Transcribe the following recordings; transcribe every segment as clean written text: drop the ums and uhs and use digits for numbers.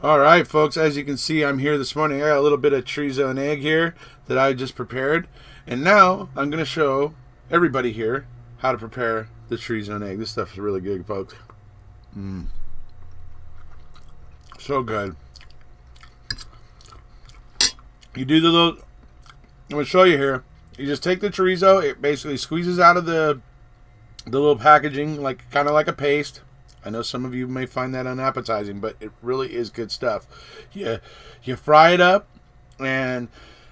All right, folks, as you can see, I'm here this morning. I got a little bit of chorizo and egg here that I just prepared. And now I'm going to show everybody here how to prepare the chorizo and egg. This stuff is really good, folks. So good. You do the little... I'm going to show you here. You just take the chorizo. It basically squeezes out of the little packaging, like kind of like a paste. I know some of you may find that unappetizing, but it really is good stuff. You fry it up, and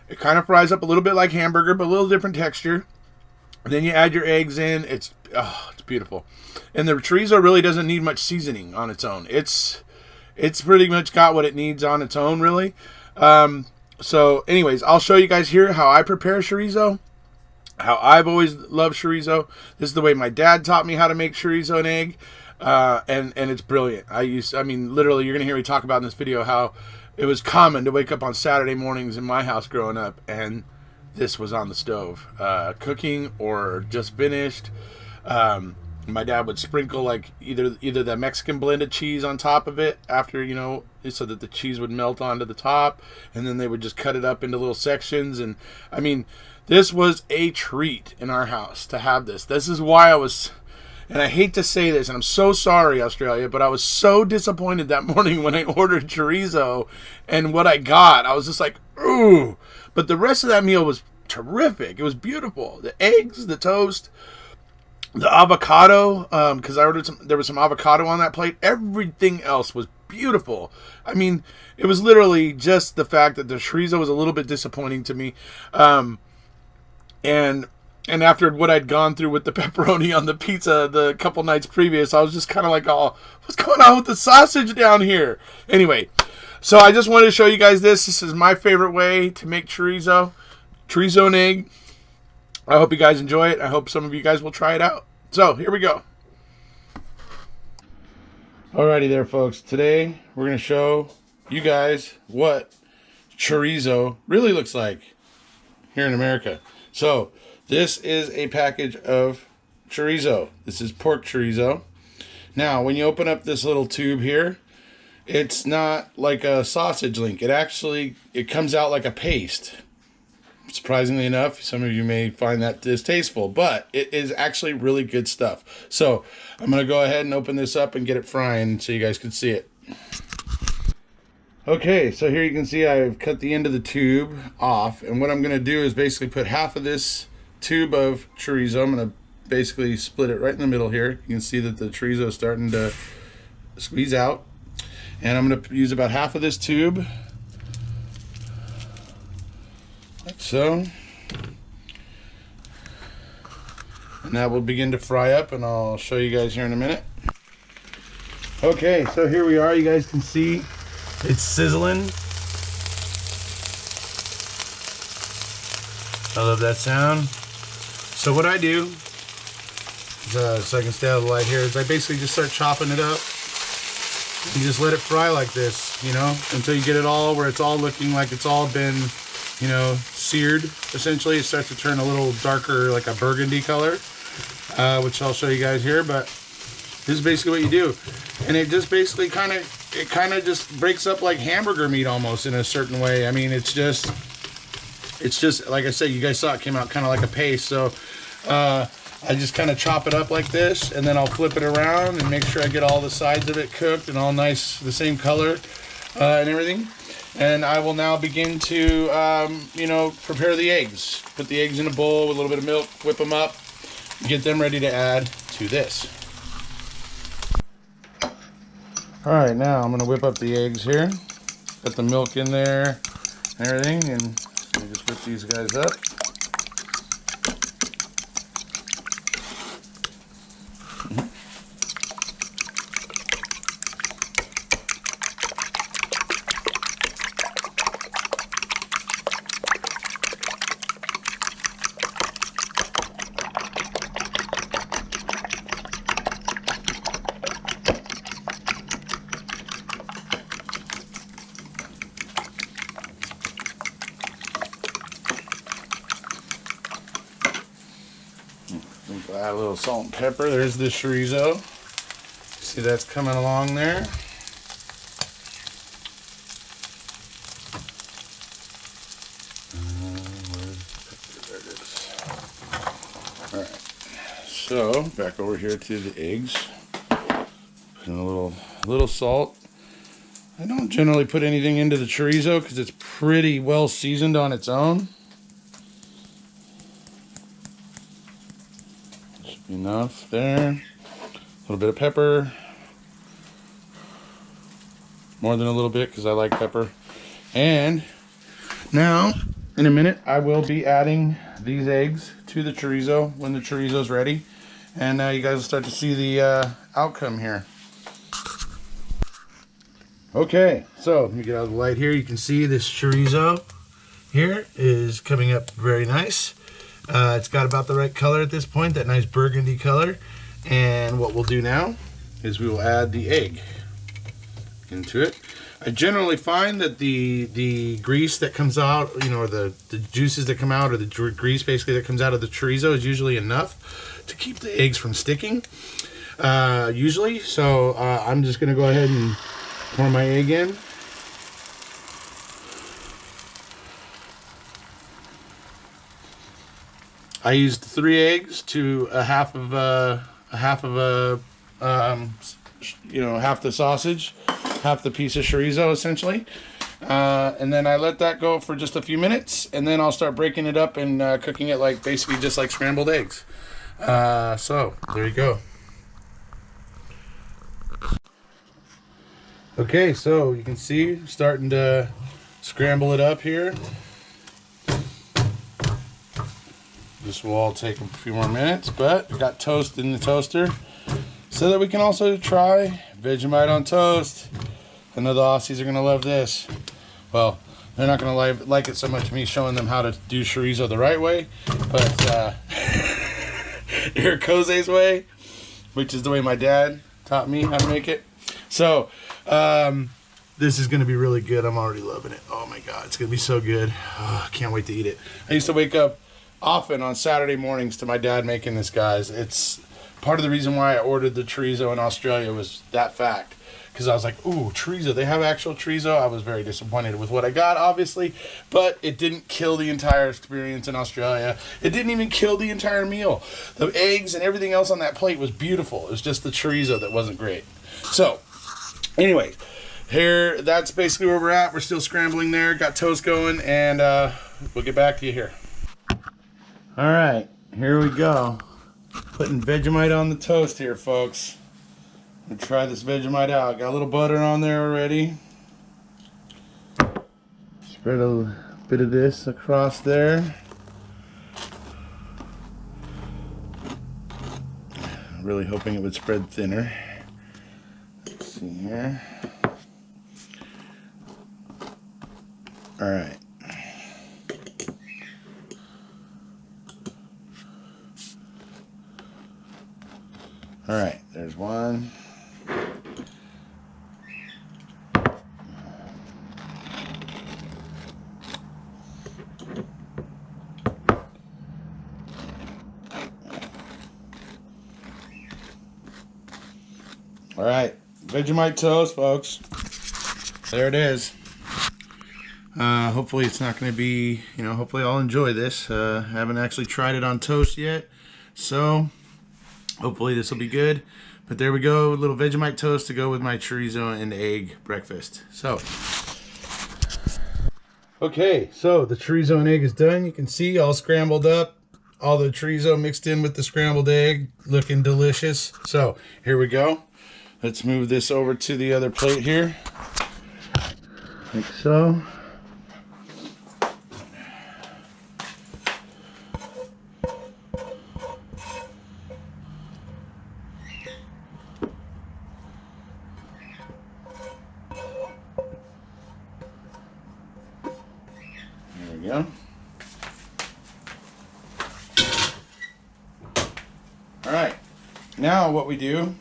it kind of fries up a little bit like hamburger, but a little different texture. And then you add your eggs in. It's beautiful. And the chorizo really doesn't need much seasoning on its own. It's pretty much got what it needs on its own, really. So anyways, I'll show you guys here how I prepare chorizo. How I've always loved chorizo. This is the way my dad taught me how to make chorizo and egg. And it's brilliant. I mean, literally, you're going to hear me talk about in this video how it was common to wake up on Saturday mornings in my house growing up, and this was on the stove, cooking or just finished. My dad would sprinkle like either the Mexican blended cheese on top of it after, so that the cheese would melt onto the top, and then they would just cut it up into little sections. And I mean, this was a treat in our house to have this. This is why I was... And I hate to say this, and I'm so sorry, Australia, but I was so disappointed that morning when I ordered chorizo and what I got. I was just like, ooh. But the rest of that meal was terrific. It was beautiful. The eggs, the toast, the avocado, because I ordered there was some avocado on that plate. Everything else was beautiful. I mean, it was literally just the fact that the chorizo was a little bit disappointing to me. And after what I'd gone through with the pepperoni on the pizza the couple nights previous, I was just kind of like, oh, what's going on with the sausage down here? Anyway, so I just wanted to show you guys this. This is my favorite way to make chorizo and egg. I hope you guys enjoy it. I hope some of you guys will try it out. So here we go. Alrighty there, folks. Today we're going to show you guys what chorizo really looks like here in America. So this is a package of chorizo. This is pork chorizo. Now, when you open up this little tube here, it's not like a sausage link. It comes out like a paste. Surprisingly enough, some of you may find that distasteful, but it is actually really good stuff. So I'm going to go ahead and open this up and get it frying so you guys can see it. Okay, so here you can see I've cut the end of the tube off, and what I'm going to do is basically put half of this tube of chorizo. I'm going to basically split it right in the middle here. You can see that the chorizo is starting to squeeze out, and I'm going to use about half of this tube, like so, and that will begin to fry up, and I'll show you guys here in a minute. Okay, so here we are. You guys can see it's sizzling. I love that sound. So what I do, so I can stay out of the light here, is I basically just start chopping it up. You just let it fry like this, until you get it all where it's all looking like it's all been, seared. Essentially, it starts to turn a little darker, like a burgundy color, which I'll show you guys here. But this is basically what you do, and it just basically kind of just breaks up like hamburger meat almost in a certain way. I mean, it's just like I said, you guys saw it came out kind of like a paste. So I just kind of chop it up like this, and then I'll flip it around and make sure I get all the sides of it cooked and all nice, the same color and everything. And I will now begin to, prepare the eggs. Put the eggs in a bowl with a little bit of milk, whip them up, get them ready to add to this. All right, now I'm going to whip up the eggs here. Got the milk in there and everything, and let me just whip these guys up. Add a little salt and pepper. There's the chorizo. See, that's coming along there. So back over here to the eggs. Put in a little salt. I don't generally put anything into the chorizo because it's pretty well seasoned on its own. Should be enough there. A little bit of pepper. More than a little bit because I like pepper. And now, in a minute, I will be adding these eggs to the chorizo when the chorizo's ready. And now you guys will start to see the outcome here. Okay, so let me get out of the light here. You can see this chorizo here is coming up very nice. It's got about the right color at this point, that nice burgundy color. And what we'll do now is we will add the egg into it. I generally find that the grease that comes out, you know, or the juices that come out, or the grease basically that comes out of the chorizo is usually enough to keep the eggs from sticking, usually. So I'm just going to go ahead and pour my egg in. I used 3 eggs to half the sausage, half the piece of chorizo essentially, and then I let that go for just a few minutes, and then I'll start breaking it up and cooking it like basically just like scrambled eggs. So there you go. Okay, so you can see starting to scramble it up here. This will all take a few more minutes, but we got toast in the toaster so that we can also try Vegemite on toast. I know the Aussies are going to love this. Well, they're not going to like it so much me showing them how to do chorizo the right way, but Erekose's way, which is the way my dad taught me how to make it. So, this is going to be really good. I'm already loving it. Oh my God, it's going to be so good. Oh, I can't wait to eat it. I used to wake up often on Saturday mornings to my dad making this, guys. It's part of the reason why I ordered the chorizo in Australia was that fact. Because I was like, ooh, chorizo. They have actual chorizo. I was very disappointed with what I got, obviously. But it didn't kill the entire experience in Australia. It didn't even kill the entire meal. The eggs and everything else on that plate was beautiful. It was just the chorizo that wasn't great. So, anyway, here, that's basically where we're at. We're still scrambling there. Got toast going. And we'll get back to you here. All right, here we go. Putting Vegemite on the toast here, folks. I'm gonna try this Vegemite out. Got a little butter on there already. Spread a bit of this across there. Really hoping it would spread thinner. Let's see here. All right. All right, there's one. All right, Vegemite toast, folks. There it is. Hopefully it's not going to be, hopefully I'll enjoy this. Haven't actually tried it on toast yet, so hopefully this will be good. But there we go, a little Vegemite toast to go with my chorizo and egg breakfast. So, okay, so the chorizo and egg is done. You can see all scrambled up. All the chorizo mixed in with the scrambled egg, looking delicious. So, here we go. Let's move this over to the other plate here. Like so. There we go. All right, now what we do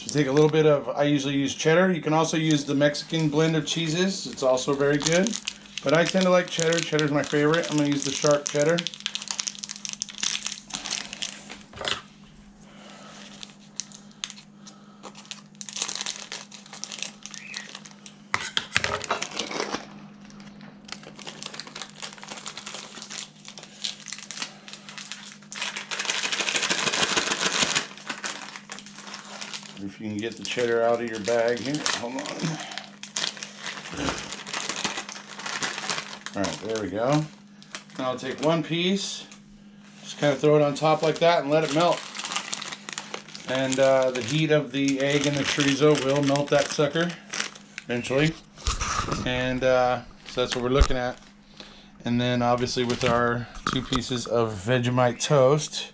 is take a little bit of, I usually use cheddar. You can also use the Mexican blend of cheeses. It's also very good, but I tend to like cheddar. Cheddar's my favorite. I'm gonna use the sharp cheddar. If you can get the cheddar out of your bag here. Hold on. Alright, there we go. Now I'll take one piece, just kind of throw it on top like that and let it melt. And the heat of the egg and the chorizo will melt that sucker eventually. And so that's what we're looking at. And then obviously with our 2 pieces of Vegemite toast.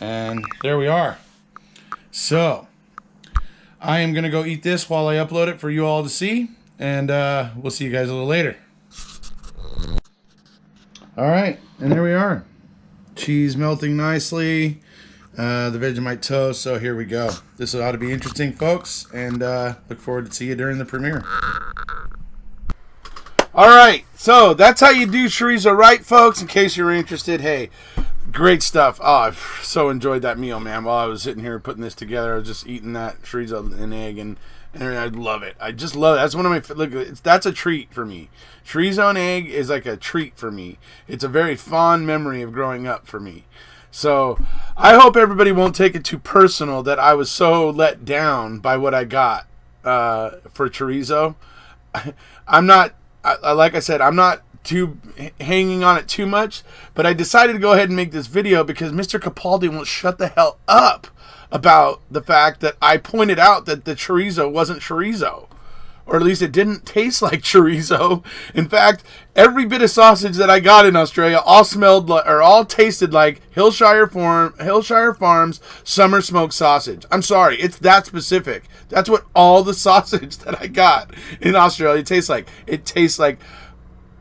And there we are. So I am going to go eat this while I upload it for you all to see. And we'll see you guys a little later. Alright, and there we are. Cheese melting nicely. The Vegemite toast. So here we go. This ought to be interesting, folks. And look forward to see you during the premiere. Alright, so that's how you do chorizo right, folks. In case you're interested, hey, great stuff. Oh, I've so enjoyed that meal, man. While I was sitting here putting this together, I was just eating that chorizo and egg, and I love it. I just love it. That's one of my, look, that's a treat for me. Chorizo and egg is like a treat for me. It's a very fond memory of growing up for me. So I hope everybody won't take it too personal that I was so let down by what I got for chorizo. I'm not, like I said, I'm not too hanging on it too much, but I decided to go ahead and make this video because Mr. Capaldi won't shut the hell up about the fact that I pointed out that the chorizo wasn't chorizo, or at least it didn't taste like chorizo. In fact, every bit of sausage that I got in Australia all smelled like, or all tasted like Hillshire Farms summer smoked sausage. I'm sorry, it's that specific. That's what all the sausage that I got in Australia tastes like. It tastes like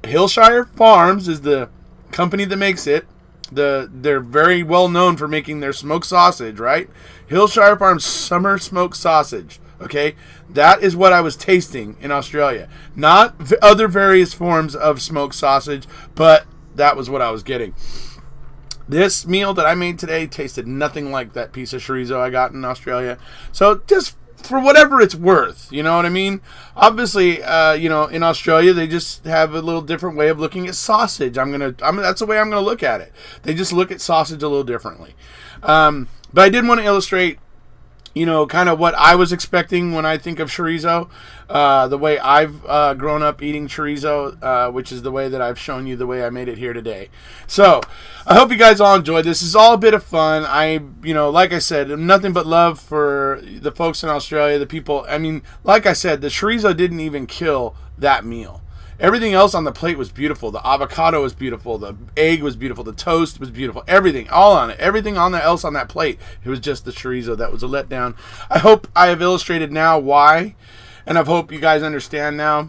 Hillshire Farms is the company that makes it. They're very well known for making their smoked sausage, right? Hillshire Farms summer smoked sausage. Okay, that is what I was tasting in Australia. Not other various forms of smoked sausage, but that was what I was getting. This meal that I made today tasted nothing like that piece of chorizo I got in Australia. So just for whatever it's worth, you know what I mean? Obviously, you know, in Australia they just have a little different way of looking at sausage. That's the way I'm gonna look at it. They just look at sausage a little differently. But I did want to illustrate, you know, kind of what I was expecting when I think of chorizo, the way I've grown up eating chorizo, which is the way that I've shown you the way I made it here today. So I hope you guys all enjoyed this. This is all a bit of fun. You know, like I said, nothing but love for the folks in Australia, the people. I mean, like I said, the chorizo didn't even kill that meal. Everything else on the plate was beautiful. The avocado was beautiful. The egg was beautiful. The toast was beautiful. Everything, all on it. Everything else on that plate. It was just the chorizo that was a letdown. I hope I have illustrated now why. And I hope you guys understand now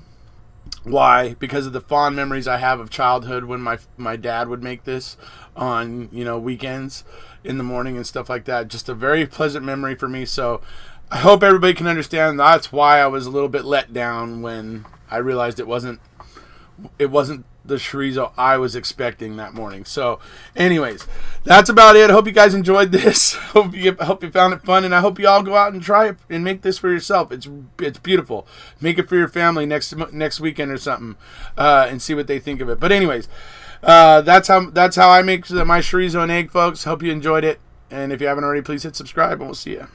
why. Because of the fond memories I have of childhood when my dad would make this on, you know, weekends in the morning and stuff like that. Just a very pleasant memory for me. So I hope everybody can understand that's why I was a little bit let down when I realized it wasn't the chorizo I was expecting that morning. So anyways, that's about it. I hope you guys enjoyed this. hope you found it fun, and I hope you all go out and try it and make this for yourself. It's beautiful. Make it for your family next weekend or something, and see what they think of it. But anyways, that's how I make my chorizo and egg, folks. Hope you enjoyed it, and if you haven't already, please hit subscribe, and we'll see you.